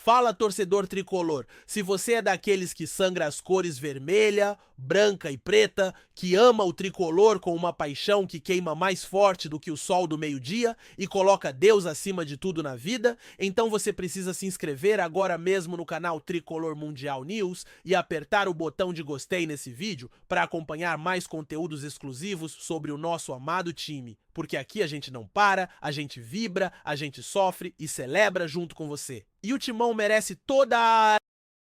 Fala, torcedor tricolor, se você é daqueles que sangra as cores vermelha, branca e preta, que ama o tricolor com uma paixão que queima mais forte do que o sol do meio-dia e coloca Deus acima de tudo na vida, então você precisa se inscrever agora mesmo no canal Tricolor Mundial News e apertar o botão de gostei nesse vídeo para acompanhar mais conteúdos exclusivos sobre o nosso amado time, porque aqui a gente não para, a gente vibra, a gente sofre e celebra junto com você. E o Timão merece toda a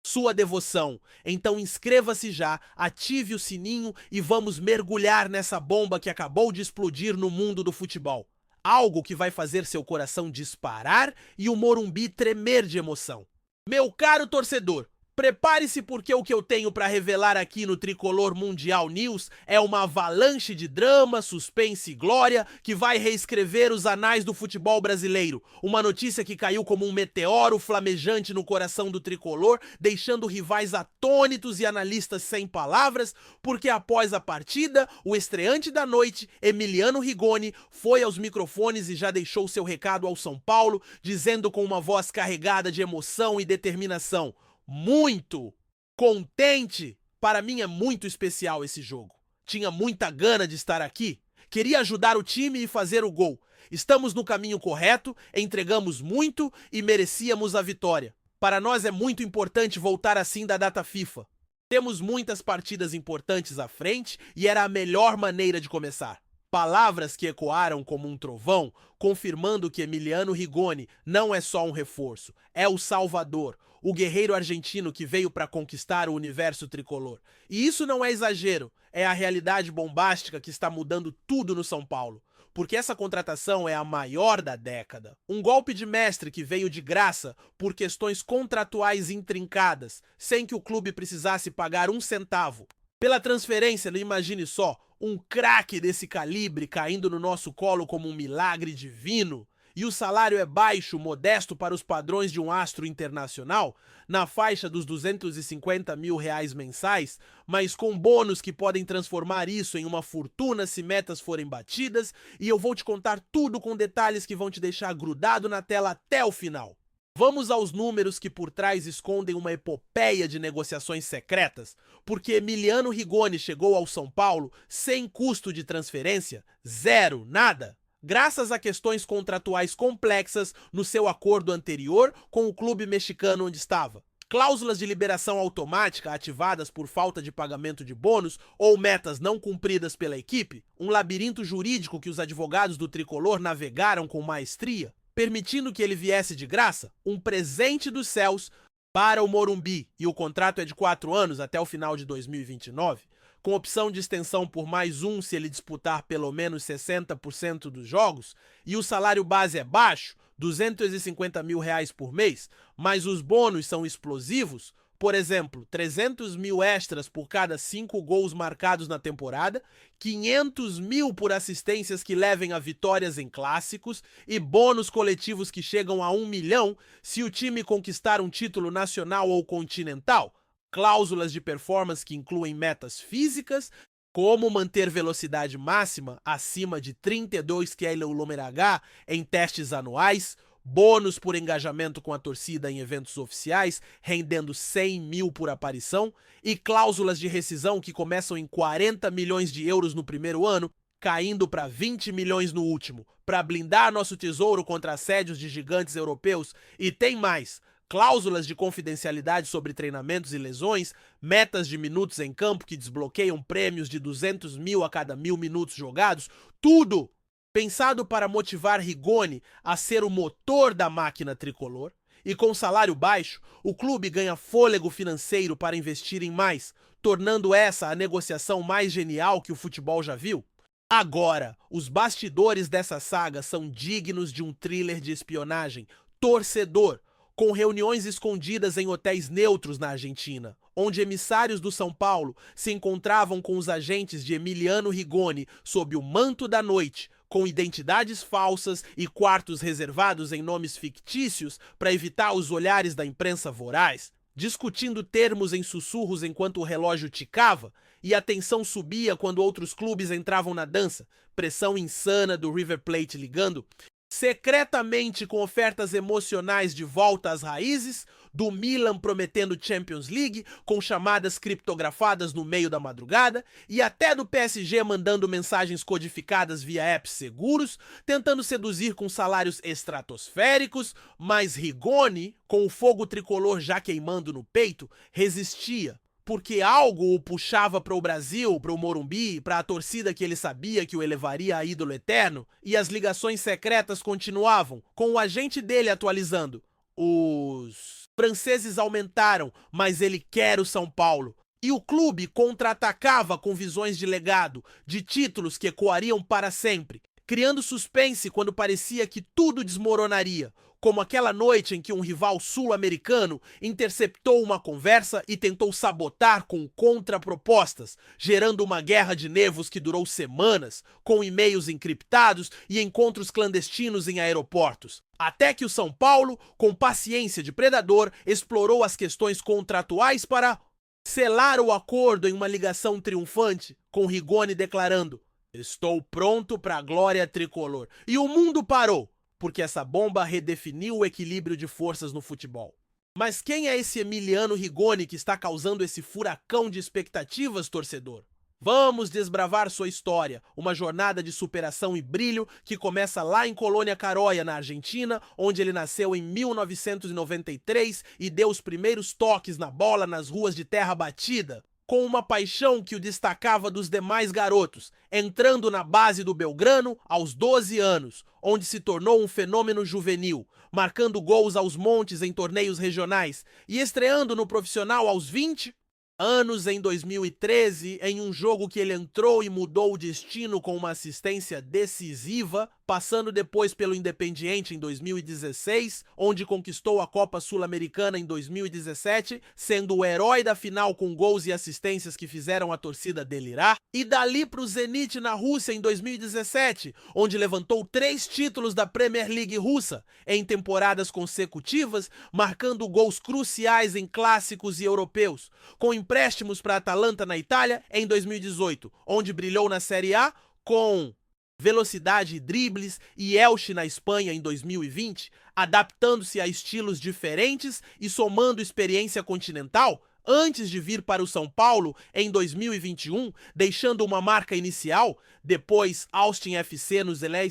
sua devoção. Então inscreva-se já, ative o sininho e vamos mergulhar nessa bomba que acabou de explodir no mundo do futebol. Algo que vai fazer seu coração disparar e o Morumbi tremer de emoção. Meu caro torcedor, prepare-se porque o que eu tenho para revelar aqui no Tricolor Mundial News é uma avalanche de drama, suspense e glória que vai reescrever os anais do futebol brasileiro. Uma notícia que caiu como um meteoro flamejante no coração do tricolor, deixando rivais atônitos e analistas sem palavras, porque após a partida, o estreante da noite, Emiliano Rigoni, foi aos microfones e já deixou seu recado ao São Paulo, dizendo com uma voz carregada de emoção e determinação: muito contente. Para mim é muito especial esse jogo. Tinha muita gana de estar aqui. Queria ajudar o time e fazer o gol. Estamos no caminho correto, entregamos muito e merecíamos a vitória. Para nós é muito importante voltar assim da data FIFA. Temos muitas partidas importantes à frente e era a melhor maneira de começar. Palavras que ecoaram como um trovão, confirmando que Emiliano Rigoni não é só um reforço, é o salvador, o guerreiro argentino que veio para conquistar o universo tricolor. E isso não é exagero, é a realidade bombástica que está mudando tudo no São Paulo. Porque essa contratação é a maior da década. Um golpe de mestre que veio de graça por questões contratuais intrincadas, sem que o clube precisasse pagar um centavo. Pela transferência, não imagine só, um craque desse calibre caindo no nosso colo como um milagre divino. E o salário é baixo, modesto para os padrões de um astro internacional, na faixa dos R$250 mil mensais, mas com bônus que podem transformar isso em uma fortuna se metas forem batidas, e eu vou te contar tudo com detalhes que vão te deixar grudado na tela até o final. Vamos aos números que por trás escondem uma epopeia de negociações secretas, porque Emiliano Rigoni chegou ao São Paulo sem custo de transferência, zero, nada. Graças a questões contratuais complexas no seu acordo anterior com o clube mexicano onde estava. Cláusulas de liberação automática ativadas por falta de pagamento de bônus ou metas não cumpridas pela equipe, um labirinto jurídico que os advogados do tricolor navegaram com maestria, permitindo que ele viesse de graça, um presente dos céus para o Morumbi, e o contrato é de 4 anos até o final de 2029, com opção de extensão por mais um se ele disputar pelo menos 60% dos jogos, e o salário base é baixo, R$250 mil por mês, mas os bônus são explosivos, por exemplo, 300 mil extras por cada 5 gols marcados na temporada, 500 mil por assistências que levem a vitórias em clássicos e bônus coletivos que chegam a 1 milhão se o time conquistar um título nacional ou continental, cláusulas de performance que incluem metas físicas, como manter velocidade máxima acima de 32 km/h em testes anuais, bônus por engajamento com a torcida em eventos oficiais, rendendo 100 mil por aparição, e cláusulas de rescisão que começam em 40 milhões de euros no primeiro ano, caindo para 20 milhões no último, para blindar nosso tesouro contra assédios de gigantes europeus. E tem mais! Cláusulas de confidencialidade sobre treinamentos e lesões, metas de minutos em campo que desbloqueiam prêmios de 200 mil a cada 1.000 minutos jogados, tudo pensado para motivar Rigoni a ser o motor da máquina tricolor. E com salário baixo, o clube ganha fôlego financeiro para investir em mais, tornando essa a negociação mais genial que o futebol já viu. Agora, os bastidores dessa saga são dignos de um thriller de espionagem. Torcedor, com reuniões escondidas em hotéis neutros na Argentina, onde emissários do São Paulo se encontravam com os agentes de Emiliano Rigoni sob o manto da noite, com identidades falsas e quartos reservados em nomes fictícios para evitar os olhares da imprensa voraz, discutindo termos em sussurros enquanto o relógio ticava, e a tensão subia quando outros clubes entravam na dança, pressão insana do River Plate ligando, secretamente com ofertas emocionais de volta às raízes, do Milan prometendo Champions League, com chamadas criptografadas no meio da madrugada, e até do PSG mandando mensagens codificadas via apps seguros, tentando seduzir com salários estratosféricos, mas Rigoni, com o fogo tricolor já queimando no peito, resistia. Porque algo o puxava para o Brasil, para o Morumbi, para a torcida que ele sabia que o elevaria a ídolo eterno, e as ligações secretas continuavam, com o agente dele atualizando. Os franceses aumentaram, mas ele quer o São Paulo. E o clube contra-atacava com visões de legado, de títulos que ecoariam para sempre, criando suspense quando parecia que tudo desmoronaria, como aquela noite em que um rival sul-americano interceptou uma conversa e tentou sabotar com contrapropostas, gerando uma guerra de nervos que durou semanas, com e-mails encriptados e encontros clandestinos em aeroportos. Até que o São Paulo, com paciência de predador, explorou as questões contratuais para selar o acordo em uma ligação triunfante, com Rigoni declarando: "Estou pronto para a glória tricolor." E o mundo parou, porque essa bomba redefiniu o equilíbrio de forças no futebol. Mas quem é esse Emiliano Rigoni que está causando esse furacão de expectativas, torcedor? Vamos desbravar sua história, uma jornada de superação e brilho que começa lá em Colônia Caroia, na Argentina, onde ele nasceu em 1993 e deu os primeiros toques na bola nas ruas de terra batida, com uma paixão que o destacava dos demais garotos, entrando na base do Belgrano aos 12 anos, onde se tornou um fenômeno juvenil, marcando gols aos montes em torneios regionais e estreando no profissional aos 20 anos em 2013, em um jogo que ele entrou e mudou o destino com uma assistência decisiva, passando depois pelo Independiente em 2016, onde conquistou a Copa Sul-Americana em 2017, sendo o herói da final com gols e assistências que fizeram a torcida delirar, e dali para o Zenit na Rússia em 2017, onde levantou 3 títulos da Premier League russa em temporadas consecutivas, marcando gols cruciais em clássicos e europeus, com empréstimos para a Atalanta na Itália em 2018, onde brilhou na Série A com velocidade e dribles, e Elche na Espanha em 2020, adaptando-se a estilos diferentes e somando experiência continental, antes de vir para o São Paulo em 2021, deixando uma marca inicial, depois Austin FC no Zelaya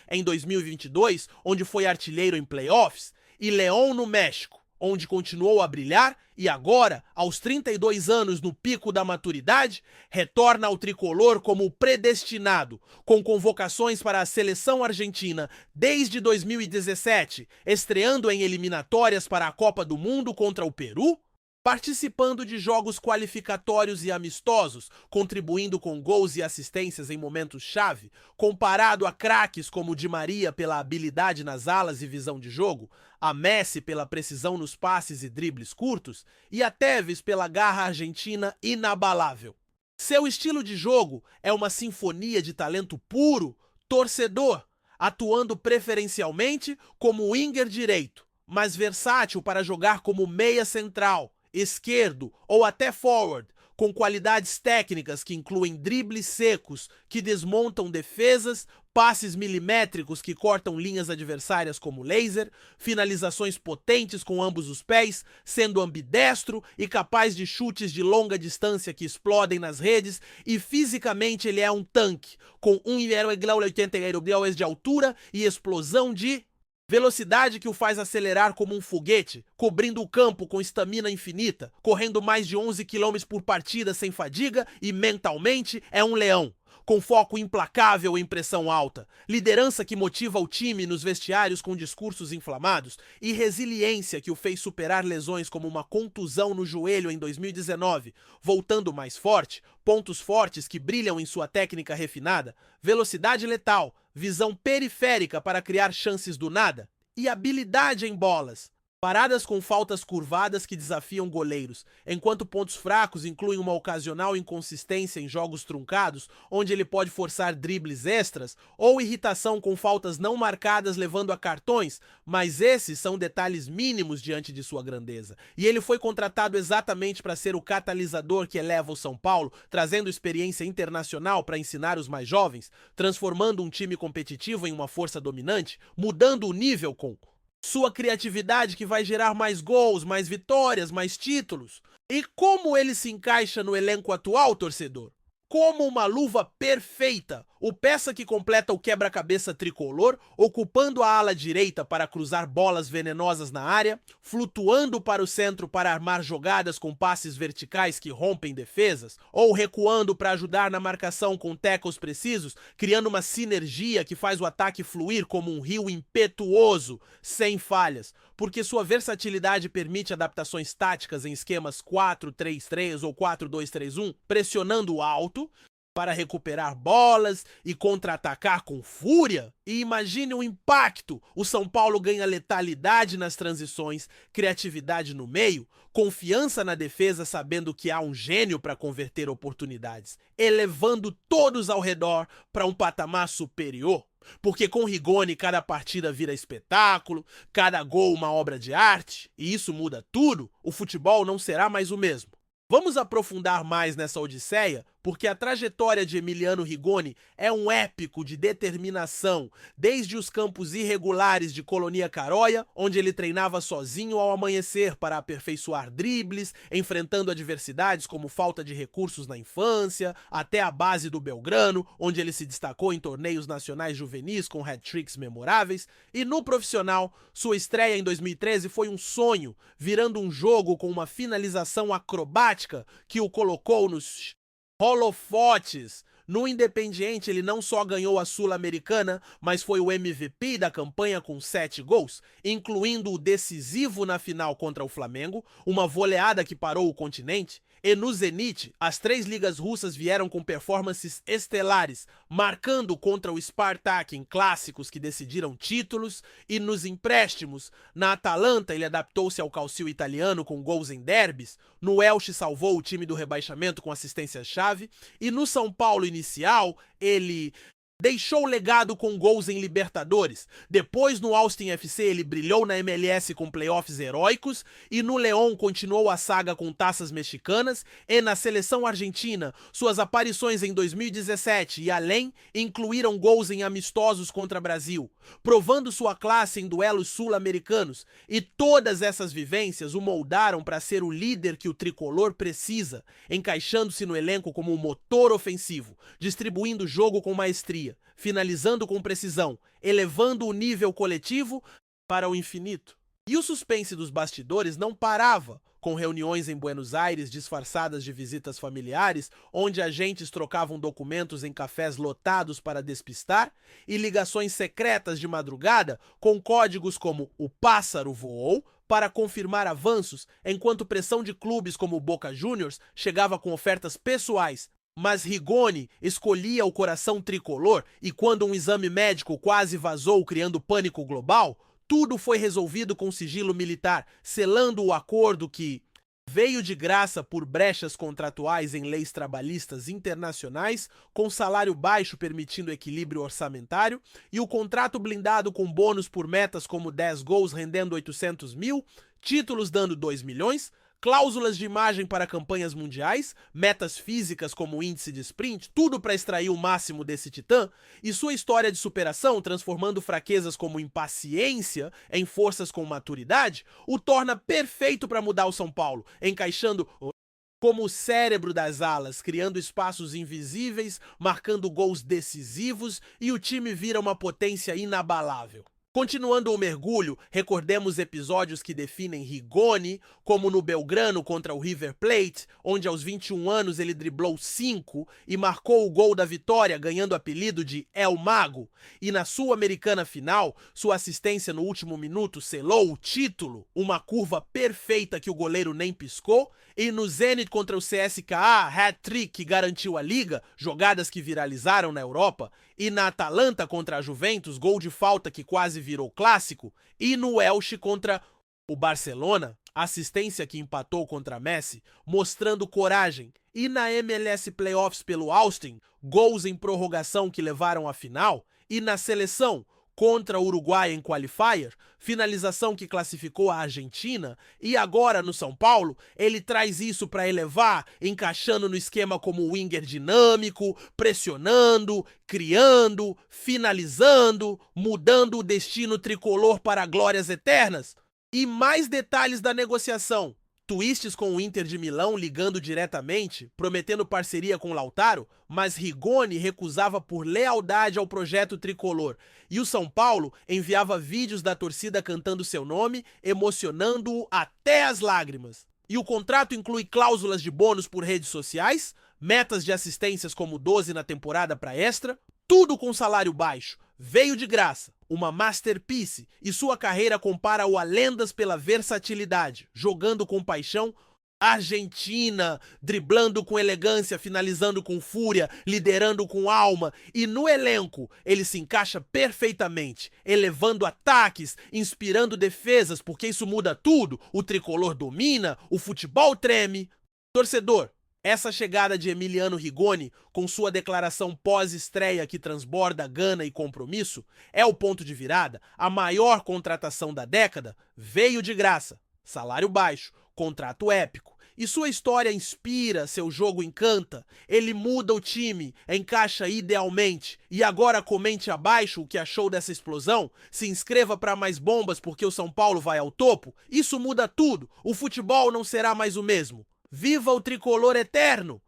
em 2022, onde foi artilheiro em playoffs, e León no México, onde continuou a brilhar e agora, aos 32 anos no pico da maturidade, retorna ao tricolor como predestinado, com convocações para a seleção argentina desde 2017, estreando em eliminatórias para a Copa do Mundo contra o Peru, participando de jogos qualificatórios e amistosos, contribuindo com gols e assistências em momentos-chave, comparado a craques como Di Maria pela habilidade nas alas e visão de jogo, a Messi pela precisão nos passes e dribles curtos, e a Tevez pela garra argentina inabalável. Seu estilo de jogo é uma sinfonia de talento puro, torcedor, atuando preferencialmente como winger direito, mas versátil para jogar como meia central, esquerdo ou até forward, com qualidades técnicas que incluem dribles secos que desmontam defesas, passes milimétricos que cortam linhas adversárias como laser, finalizações potentes com ambos os pés, sendo ambidestro e capaz de chutes de longa distância que explodem nas redes, e fisicamente ele é um tanque, com 1,80 de altura e explosão de velocidade que o faz acelerar como um foguete, cobrindo o campo com estamina infinita, correndo mais de 11 km por partida sem fadiga e mentalmente é um leão, com foco implacável em pressão alta, liderança que motiva o time nos vestiários com discursos inflamados e resiliência que o fez superar lesões como uma contusão no joelho em 2019, voltando mais forte, pontos fortes que brilham em sua técnica refinada, velocidade letal, visão periférica para criar chances do nada e habilidade em bolas, Paradas com faltas curvadas que desafiam goleiros, enquanto pontos fracos incluem uma ocasional inconsistência em jogos truncados, onde ele pode forçar dribles extras, ou irritação com faltas não marcadas levando a cartões, mas esses são detalhes mínimos diante de sua grandeza. E ele foi contratado exatamente para ser o catalisador que eleva o São Paulo, trazendo experiência internacional para ensinar os mais jovens, transformando um time competitivo em uma força dominante, mudando o nível com sua criatividade que vai gerar mais gols, mais vitórias, mais títulos. E como ele se encaixa no elenco atual, torcedor? Como uma luva perfeita, o peça que completa o quebra-cabeça tricolor, ocupando a ala direita para cruzar bolas venenosas na área, flutuando para o centro para armar jogadas com passes verticais que rompem defesas, ou recuando para ajudar na marcação com tackles precisos, criando uma sinergia que faz o ataque fluir como um rio impetuoso, sem falhas, porque sua versatilidade permite adaptações táticas em esquemas 4-3-3 ou 4-2-3-1, pressionando alto para recuperar bolas e contra-atacar com fúria. E imagine o impacto! O São Paulo ganha letalidade nas transições, criatividade no meio, confiança na defesa sabendo que há um gênio para converter oportunidades, elevando todos ao redor para um patamar superior. Porque com Rigoni cada partida vira espetáculo, cada gol uma obra de arte, e isso muda tudo, o futebol não será mais o mesmo. Vamos aprofundar mais nessa odisseia, porque a trajetória de Emiliano Rigoni é um épico de determinação, desde os campos irregulares de Colonia Caróia, onde ele treinava sozinho ao amanhecer para aperfeiçoar dribles, enfrentando adversidades como falta de recursos na infância, até a base do Belgrano, onde ele se destacou em torneios nacionais juvenis com hat-tricks memoráveis, e no profissional, sua estreia em 2013 foi um sonho, virando um jogo com uma finalização acrobática que o colocou nos holofotes. No Independiente, ele não só ganhou a Sul-Americana, mas foi o MVP da campanha com 7 gols, incluindo o decisivo na final contra o Flamengo, uma voleada que parou o continente. E no Zenit, as 3 ligas russas vieram com performances estelares, marcando contra o Spartak em clássicos que decidiram títulos, e nos empréstimos, na Atalanta ele adaptou-se ao calcio italiano com gols em derbys, no Elche salvou o time do rebaixamento com assistência-chave, e no São Paulo inicial ele deixou legado com gols em Libertadores. Depois, no Austin FC, ele brilhou na MLS com playoffs heróicos, e no León continuou a saga com taças mexicanas, e na seleção argentina, suas aparições em 2017 e além incluíram gols em amistosos contra Brasil, provando sua classe em duelos sul-americanos, e todas essas vivências o moldaram para ser o líder que o tricolor precisa, encaixando-se no elenco como um motor ofensivo, distribuindo o jogo com maestria, finalizando com precisão, elevando o nível coletivo para o infinito. E o suspense dos bastidores não parava, com reuniões em Buenos Aires disfarçadas de visitas familiares, onde agentes trocavam documentos em cafés lotados para despistar, e ligações secretas de madrugada com códigos como "o pássaro voou", para confirmar avanços, enquanto pressão de clubes como o Boca Juniors chegava com ofertas pessoais. Mas Rigoni escolhia o coração tricolor, e quando um exame médico quase vazou criando pânico global, tudo foi resolvido com sigilo militar, selando o acordo que veio de graça por brechas contratuais em leis trabalhistas internacionais, com salário baixo permitindo equilíbrio orçamentário, e o contrato blindado com bônus por metas como 10 gols rendendo 800 mil, títulos dando 2 milhões, cláusulas de imagem para campanhas mundiais, metas físicas como o índice de sprint, tudo para extrair o máximo desse titã, e sua história de superação, transformando fraquezas como impaciência em forças com maturidade, o torna perfeito para mudar o São Paulo, encaixando como o cérebro das alas, criando espaços invisíveis, marcando gols decisivos, e o time vira uma potência inabalável. Continuando o mergulho, recordemos episódios que definem Rigoni, como no Belgrano contra o River Plate, onde aos 21 anos ele driblou 5 e marcou o gol da vitória, ganhando o apelido de El Mago. E na Sul-Americana final, sua assistência no último minuto selou o título, uma curva perfeita que o goleiro nem piscou. E no Zenit contra o CSKA, hat-trick que garantiu a liga, jogadas que viralizaram na Europa. E na Atalanta contra a Juventus, gol de falta que quase virou clássico. E no Elche contra O Barcelona, assistência que empatou contra Messi, mostrando coragem. E na MLS Playoffs pelo Austin, gols em prorrogação que levaram à final. E na seleção, contra o Uruguai em qualifier, finalização que classificou a Argentina. E agora no São Paulo, ele traz isso para elevar, encaixando no esquema como winger dinâmico, pressionando, criando, finalizando, mudando o destino tricolor para glórias eternas. E mais detalhes da negociação. Twists com o Inter de Milão ligando diretamente, prometendo parceria com Lautaro, mas Rigoni recusava por lealdade ao projeto tricolor. E o São Paulo enviava vídeos da torcida cantando seu nome, emocionando-o até as lágrimas. E o contrato inclui cláusulas de bônus por redes sociais, metas de assistências como 12 na temporada para extra, tudo com salário baixo. Veio de graça, uma masterpiece, e sua carreira compara-o a lendas pela versatilidade, jogando com paixão. Argentina, driblando com elegância, finalizando com fúria, liderando com alma, e no elenco ele se encaixa perfeitamente, elevando ataques, inspirando defesas, porque isso muda tudo. O tricolor domina, o futebol treme. Torcedor, essa chegada de Emiliano Rigoni, com sua declaração pós-estreia que transborda gana e compromisso, é o ponto de virada. A maior contratação da década veio de graça, salário baixo, contrato épico. E sua história inspira, seu jogo encanta, ele muda o time, encaixa idealmente. E agora comente abaixo o que achou dessa explosão, se inscreva para mais bombas porque o São Paulo vai ao topo. Isso muda tudo, o futebol não será mais o mesmo. Viva o tricolor eterno!